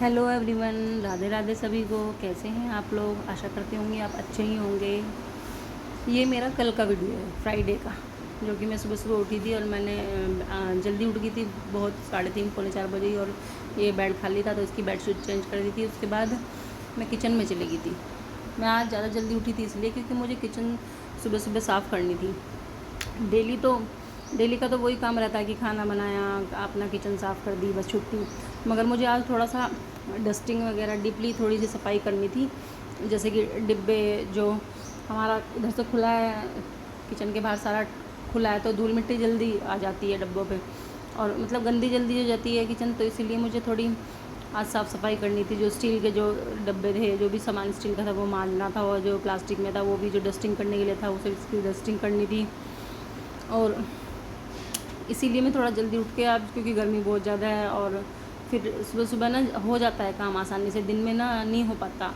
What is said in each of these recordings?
Hello everyone, Radhe Radhe सभी को। कैसे हैं आप लोग? आशा करते होंगे आप अच्छे ही होंगे। ये मेरा कल का वीडियो है, फ्राइडे का, जो कि मैं सुबह सुबह उठी थी और मैंने जल्दी उठ गई थी बहुत, 3:30 पौने 4 बजे। और ये बेड खाली था तो इसकी बेडशीट चेंज कर दी थी। उसके बाद मैं किचन में चली गई थी। मैं आज ज़्यादा जल्दी उठी थी इसलिए क्योंकि मुझे किचन सुबह सुबह साफ़ करनी थी। डेली का तो वही काम रहता है कि खाना बनाया, अपना किचन साफ़ कर दी, बस छुट्टी। मगर मुझे आज थोड़ा सा डस्टिंग वगैरह डीपली थोड़ी सी सफाई करनी थी। जैसे कि डिब्बे जो हमारा इधर से खुला है, किचन के बाहर सारा खुला है, तो धूल मिट्टी जल्दी आ जाती है डब्बों पे, और मतलब गंदी जल्दी हो जाती है किचन। तो इसीलिए मुझे थोड़ी आज साफ़ सफाई करनी थी। जो स्टील के जो डब्बे थे, जो भी सामान स्टील का था वो मांजना था, और जो प्लास्टिक में था वो भी जो डस्टिंग करने के लिए था उसे इसकी डस्टिंग करनी थी। और इसीलिए मैं थोड़ा जल्दी उठ के आज, क्योंकि गर्मी बहुत ज़्यादा है और फिर सुबह सुबह ना हो जाता है काम आसानी से, दिन में ना नहीं हो पाता।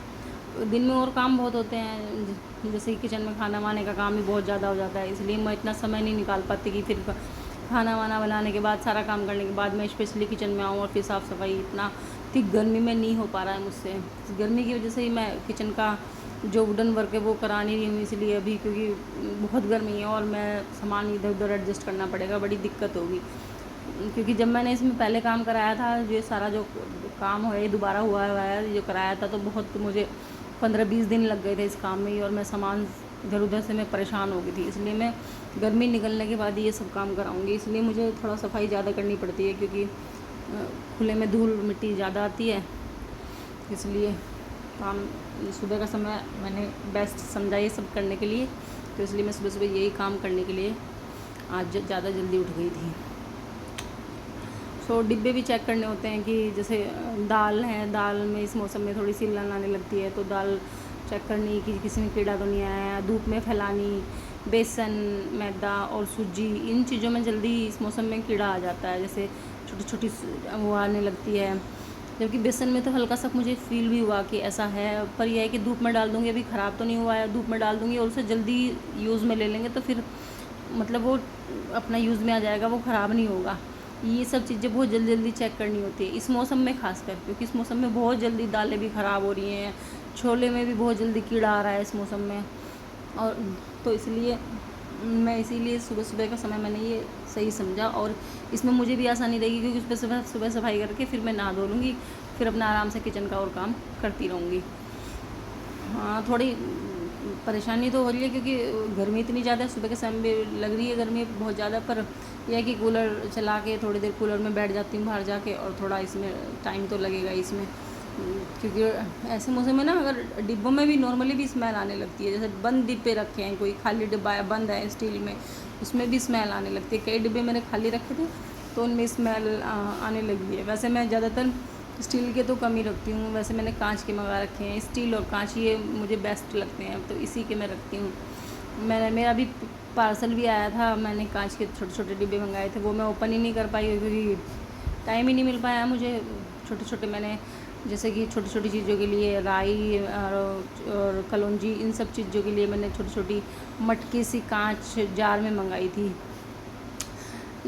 दिन में और काम बहुत होते हैं, जैसे कि किचन में खाना वाने का काम भी बहुत ज़्यादा हो जाता है, इसलिए मैं इतना समय नहीं निकाल पाती कि फिर खाना वाना बनाने के बाद, सारा काम करने के बाद मैं स्पेशली किचन में आऊँ और फिर साफ़ सफाई। इतना ठीक गर्मी में नहीं हो पा रहा है मुझसे। गर्मी की वजह से ही मैं किचन का जो वुडन वर्क है वो करा नहीं रही हूँ इसलिए अभी, क्योंकि बहुत गर्मी है और मैं सामान इधर उधर एडजस्ट करना पड़ेगा, बड़ी दिक्कत होगी। क्योंकि जब मैंने इसमें पहले काम कराया था, ये सारा जो काम है दोबारा हुआ है, जो कराया था, तो बहुत मुझे 15-20 दिन लग गए थे इस काम में ही, और मैं सामान इधर उधर से मैं परेशान हो गई थी। इसलिए मैं गर्मी निकलने के बाद ये सब काम कराऊंगी। इसलिए मुझे थोड़ा सफाई ज़्यादा करनी पड़ती है, क्योंकि खुले में धूल मिट्टी ज़्यादा आती है। इसलिए काम सुबह का समय मैंने बेस्ट समझा ये सब करने के लिए, तो इसलिए मैं सुबह सुबह यही काम करने के लिए आज ज़्यादा जल्दी उठ गई थी। डिब्बे भी चेक करने होते हैं कि जैसे दाल है, दाल में इस मौसम में थोड़ी सी लन आने लगती है, तो दाल चेक करनी कि किसी में कीड़ा तो नहीं आया है। धूप में फैलानी, बेसन, मैदा और सूजी, इन चीज़ों में जल्दी इस मौसम में कीड़ा आ जाता है, जैसे छोटी छोटी वो आने लगती है। जबकि बेसन में तो हल्का सा मुझे फील भी हुआ कि ऐसा है, पर यह है कि धूप में डाल दूँगी, अभी ख़राब तो नहीं हुआ है। धूप में डाल दूँगी और उसे जल्दी यूज़ में ले लेंगे तो फिर मतलब वो अपना यूज़ में आ जाएगा, वो ख़राब नहीं होगा। ये सब चीज़ें बहुत जल्दी जल्दी चेक करनी होती है इस मौसम में खासकर, क्योंकि इस मौसम में बहुत जल्दी दालें भी ख़राब हो रही हैं, छोले में भी बहुत जल्दी कीड़ा आ रहा है इस मौसम में। और तो इसलिए इसीलिए सुबह सुबह का समय मैंने ये सही समझा, और इसमें मुझे भी आसानी रहेगी, क्योंकि सुबह सुबह सफाई करके फिर मैं नहा धो लूँगी, फिर अपना आराम से किचन का और काम करती रहूँगी। हाँ, थोड़ी परेशानी तो हो रही है क्योंकि गर्मी इतनी ज़्यादा सुबह के समय में लग रही है, गर्मी बहुत ज़्यादा। पर यह है कि कूलर चला के थोड़ी देर कूलर में बैठ जाती हूँ बाहर जाके, और थोड़ा इसमें टाइम तो लगेगा इसमें, क्योंकि ऐसे मौसम में ना अगर डिब्बों में भी नॉर्मली भी स्मेल आने लगती है। जैसे बंद डिब्बे रखे हैं, कोई खाली डिब्बा है बंद है स्टील में, उसमें भी स्मेल आने लगती है। कई डिब्बे मैंने खाली रखे थे तो उनमें स्मेल आने लगी है। वैसे मैं ज़्यादातर स्टील के तो कम ही रखती हूँ, वैसे मैंने कांच के मंगा रखे हैं। स्टील और कांच ये मुझे बेस्ट लगते हैं, तो इसी के मैं रखती हूँ। मेरा भी पार्सल भी आया था, मैंने कांच के छोटे छोटे डिब्बे मंगाए थे, वो मैं ओपन ही नहीं कर पाई क्योंकि टाइम ही नहीं मिल पाया मुझे। छोटे छोटे मैंने, जैसे कि छोटी छोटी चीज़ों के लिए राई और कलौंजी, इन सब चीज़ों के लिए मैंने छोटी छोटी मटकी सी कांच जार में मंगाई थी,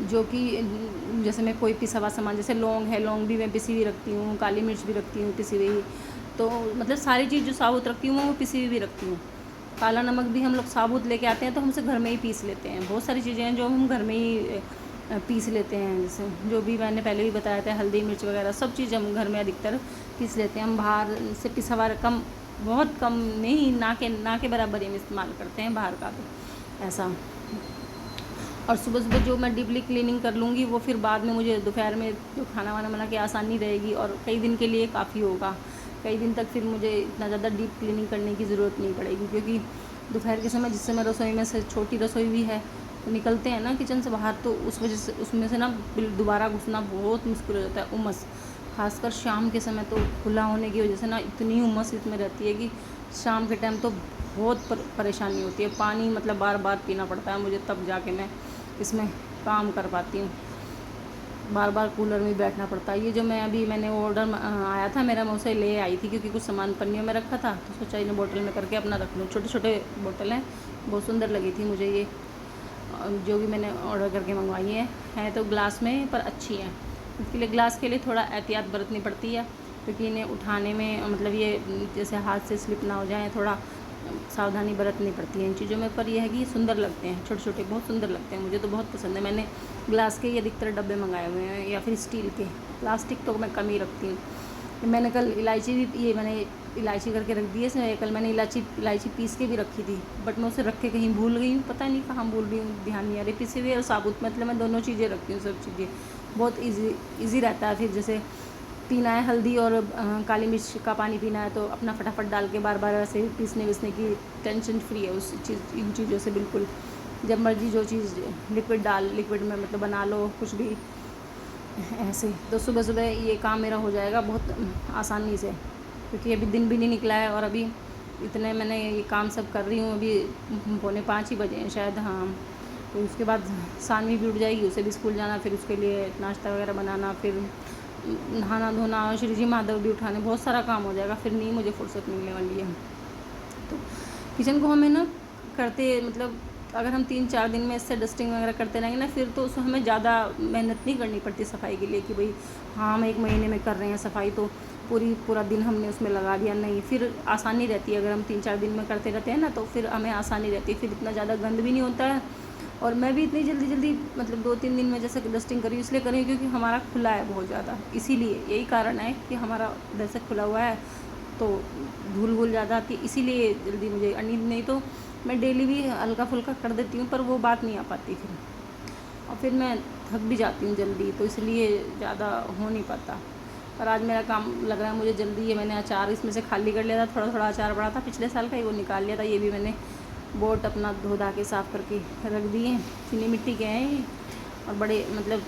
जो कि जैसे मैं कोई पिसा हुआ सामान, जैसे लौंग है, लौंग भी मैं पिसी हुई रखती हूँ, काली मिर्च भी रखती हूँ पिसी हुई। तो मतलब सारी चीज़ जो साबुत रखती हूँ वो पिसी हुई भी रखती हूँ। काला नमक भी हम लोग साबुत लेके आते हैं तो हमसे घर में ही पीस लेते हैं। बहुत सारी चीज़ें हैं जो हम घर में ही पीस लेते हैं, जैसे जो भी मैंने पहले भी बताया था, हल्दी मिर्च वगैरह सब चीज़ हम घर में अधिकतर पीस लेते हैं। हम बाहर से पिसा हुआ कम, बहुत कम, नहीं, ना के बराबर ही हम इस्तेमाल करते हैं बाहर का, तो ऐसा। और सुबह सुबह जो मैं डीपली क्लीनिंग कर लूँगी वो फिर बाद में मुझे दोपहर में जो खाना वाना बना के आसानी रहेगी, और कई दिन के लिए काफ़ी होगा। कई दिन तक फिर मुझे इतना ज़्यादा डीप क्लीनिंग करने की ज़रूरत नहीं पड़ेगी, क्योंकि दोपहर के समय जिस समय रसोई में से छोटी रसोई भी है, तो निकलते हैं ना किचन से बाहर, तो उस वजह से उसमें से ना दोबारा घुसना बहुत मुश्किल हो जाता है। उमस, खासकर शाम के समय तो खुला होने की वजह से ना इतनी उमस इसमें रहती है कि शाम के टाइम तो बहुत परेशानी होती है। पानी मतलब बार बार पीना पड़ता है मुझे, तब जाके मैं इसमें काम कर पाती हूँ। बार बार कूलर में बैठना पड़ता है। ये जो मैंने ऑर्डर आया था मेरा, मैं उसे ले आई थी क्योंकि कुछ सामान पन्नियों में रखा था, तो सोचा इन्हें बोतल में करके अपना रख लूँ। छोटे छोटे बोतल हैं, बहुत सुंदर लगी थी मुझे ये, जो भी मैंने ऑर्डर करके मंगवाई है तो ग्लास में, पर अच्छी है। इसके लिए ग्लास के लिए थोड़ा एहतियात बरतनी पड़ती है, क्योंकि इन्हें उठाने में मतलब ये जैसे हाथ से स्लिप ना हो जाए, थोड़ा सावधानी बरतनी पड़ती है इन चीज़ों में। पर यह है कि सुंदर लगते हैं, छोटे छोटे बहुत सुंदर लगते हैं, मुझे तो बहुत पसंद है। मैंने ग्लास के ये अधिकतर डब्बे मंगाए हुए हैं या फिर स्टील के, प्लास्टिक तो मैं कम ही रखती हूँ। मैंने कल इलायची भी, ये मैंने इलायची करके रख दी है इसमें। कल मैंने इलायची पीस के भी रखी थी, बट मैं उसे रख के कहीं भूल गई हूँ, पता नहीं कहाँ भूल गई हूँ, ध्यान नहीं आ रही। पिसी हुई और साबुत, मतलब मैं दोनों चीज़ें रखती हूँ, सब चीज़ें बहुत ईजी रहता है। फिर जैसे पीना है हल्दी और काली मिर्च का पानी पीना है, तो अपना फटाफट डाल के बार बार ऐसे पीसने विसने की टेंशन फ्री है उस चीज़, इन चीज़ों से बिल्कुल। जब मर्जी जो चीज़ लिक्विड में मतलब बना लो कुछ भी ऐसे, तो सुबह सुबह ये काम मेरा हो जाएगा बहुत आसानी से, क्योंकि अभी दिन भी नहीं निकला है और अभी इतने मैंने ये काम सब कर रही हूँ। अभी 4:45 ही बजे हैं शायद, हाँ। तो उसके बाद सानवी भी उठ जाएगी, उसे भी स्कूल जाना, फिर उसके लिए नाश्ता वगैरह बनाना, फिर नहाना धोना, श्री जी महादेव भी उठाने, बहुत सारा काम हो जाएगा, फिर नहीं मुझे फुर्सत मिलने वाली है। तो किचन को हमें ना करते, मतलब अगर हम 3-4 दिन में इससे डस्टिंग वगैरह करते रहेंगे ना, फिर तो उसमें हमें ज़्यादा मेहनत नहीं करनी पड़ती सफाई के लिए कि भाई हाँ हम 1 महीने में कर रहे हैं सफाई, तो पूरा दिन हमने उसमें लगा दिया। नहीं, फिर आसानी रहती है। अगर हम 3-4 दिन में करते रहते हैं ना, तो फिर हमें आसानी रहती है, फिर इतना ज़्यादा गंद भी नहीं होता है। और मैं भी इतनी जल्दी मतलब 2-3 दिन में जैसे डस्टिंग करी, इसलिए करी क्योंकि हमारा खुला है बहुत ज़्यादा, इसीलिए यही कारण है कि हमारा इधर से खुला हुआ है, तो धूल ज़्यादा आती है, इसीलिए जल्दी मुझे नहीं तो मैं डेली भी हल्का फुल्का कर देती हूँ, पर वो बात नहीं आ पाती फिर, और फिर मैं थक भी जाती हूँ जल्दी, तो इसलिए ज़्यादा हो नहीं पाता। पर आज मेरा काम लग रहा है मुझे जल्दी है। मैंने अचार इसमें से खाली कर लिया था, थोड़ा थोड़ा अचार पड़ा था पिछले साल का ही, वो निकाल लिया था। ये भी मैंने बोट अपना धो धा के साफ़ करके रख दिए। चीनी मिट्टी के हैं ये, और बड़े मतलब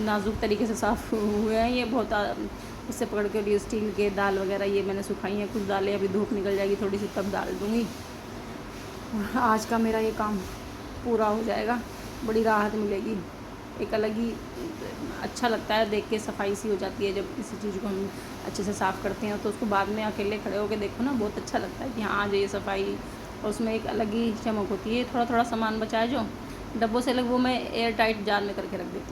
नाजुक तरीके से साफ़ हुए हैं ये, बहुत इससे पकड़ के। और स्टील के दाल वगैरह ये मैंने सुखाई हैं, कुछ दालें अभी धूप निकल जाएगी थोड़ी सी तब डाल दूँगी। और आज का मेरा ये काम पूरा हो जाएगा, बड़ी राहत मिलेगी, एक अलग ही अच्छा लगता है देख के, सफाई सी हो जाती है जब किसी चीज़ को हम अच्छे से साफ़ करते हैं, तो उसको बाद में अकेले खड़े होकर देखो ना, बहुत अच्छा लगता है कि हाँ आज ये सफाई, और उसमें एक अलग ही चमक होती है। थोड़ा थोड़ा सामान बचा है जो डब्बों से अलग, वो मैं एयर टाइट जार में करके रख देती हूँ।